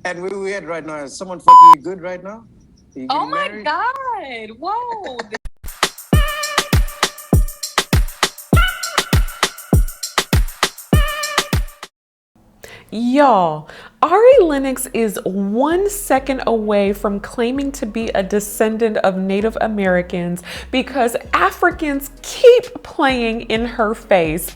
And where we at right now? Is someone fucking you good right now? Are you Oh getting my married? God. Whoa. Y'all, Ari Lennox is 1 second away from claiming to be a descendant of Native Americans because Africans keep playing in her face.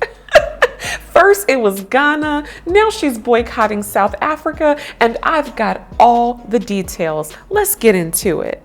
First it was Ghana, now she's boycotting South Africa, and I've got all the details. Let's get into it.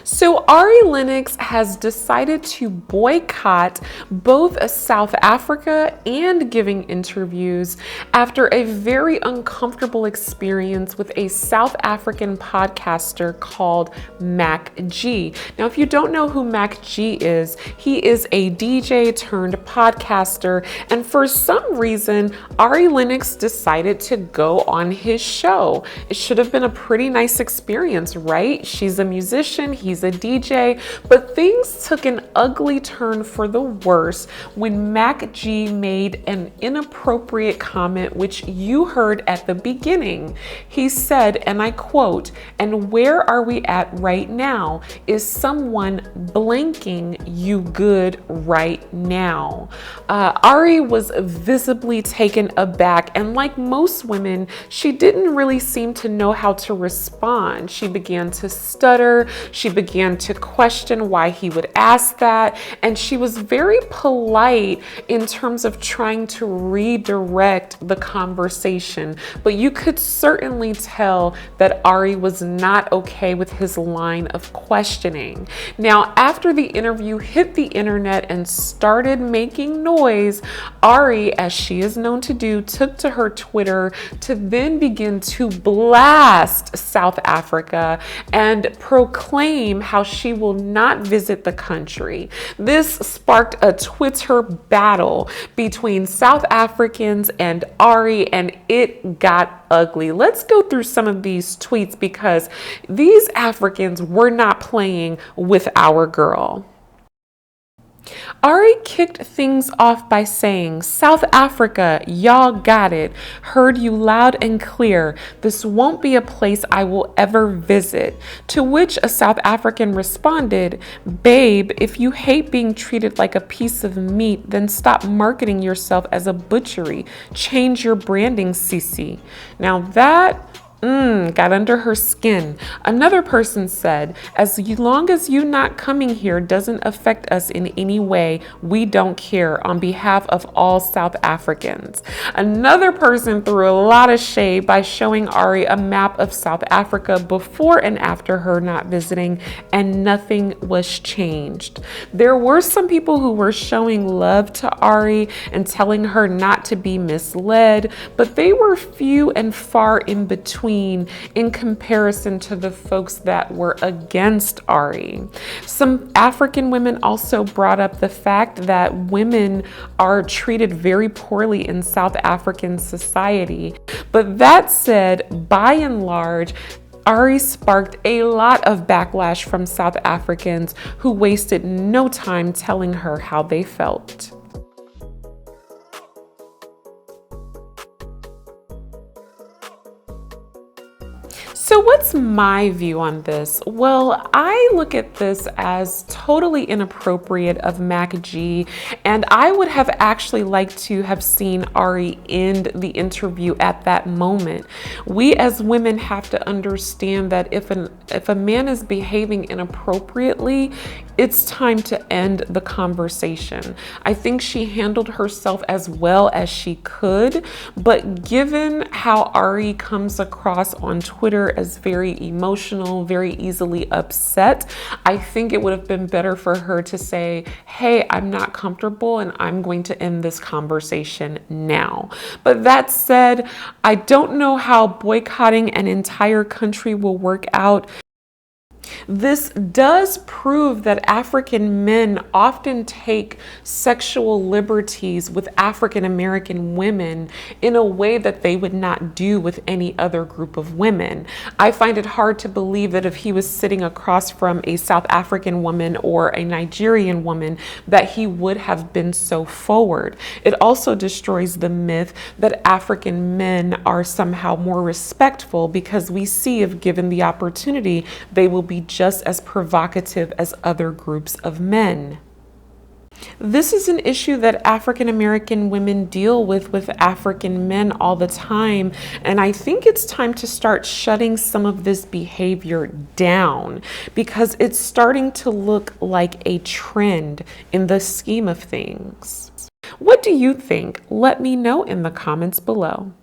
So Ari Lennox has decided to boycott both South Africa and giving interviews after a very uncomfortable experience with a South African podcaster called Mac G. Now, if you don't know who Mac G is, he is a DJ turned podcaster, and for some reason, Ari Lennox decided to go on his show. It should have been a pretty nice experience, right? She's a musician, he's a DJ, but things took an ugly turn for the worse when Mac G made an inappropriate comment, which you heard at the beginning. He said, and I quote, "And where are we at right now? Is someone blanking you good right now?" Ari was visibly taken aback, and like most women, she didn't really seem to know how to respond. She began to stutter, she began to question why he would ask that, and she was very polite in terms of trying to redirect the conversation. But you could certainly tell that Ari was not okay with his line of questioning. Now, after the interview hit the internet and started making noise, Ari, as she is known to do, took to her Twitter to then begin to blast South Africa and proclaim how she will not visit the country. This sparked a Twitter battle between South Africans and Ari, and it got ugly. Let's go through some of these tweets because these Africans were not playing with our girl. Ari kicked things off by saying, "South Africa, y'all got it. Heard you loud and clear. This won't be a place I will ever visit." To which a South African responded, "Babe, if you hate being treated like a piece of meat, then stop marketing yourself as a butchery. Change your branding, Cece." Now that got under her skin. Another person said, "As long as you not coming here doesn't affect us in any way, we don't care, on behalf of all South Africans." Another person threw a lot of shade by showing Ari a map of South Africa before and after her not visiting, and nothing was changed. There were some people who were showing love to Ari and telling her not to be misled, but they were few and far in between in comparison to the folks that were against Ari. Some African women also brought up the fact that women are treated very poorly in South African society. But that said, by and large, Ari sparked a lot of backlash from South Africans who wasted no time telling her how they felt. So what's my view on this? Well, I look at this as totally inappropriate of Mac G, and I would have actually liked to have seen Ari end the interview at that moment. We as women have to understand that if a man is behaving inappropriately, it's time to end the conversation. I think she handled herself as well as she could, but given how Ari comes across on Twitter as very emotional, very easily upset, I think it would have been better for her to say, "Hey, I'm not comfortable and I'm going to end this conversation now." But that said, I don't know how boycotting an entire country will work out. This does prove that African men often take sexual liberties with African American women in a way that they would not do with any other group of women. I find it hard to believe that if he was sitting across from a South African woman or a Nigerian woman, that he would have been so forward. It also destroys the myth that African men are somehow more respectful, because we see if given the opportunity, they will be just as provocative as other groups of men. This is an issue that African American women deal with African men all the time, and I think it's time to start shutting some of this behavior down, because it's starting to look like a trend in the scheme of things. What do you think? Let me know in the comments below.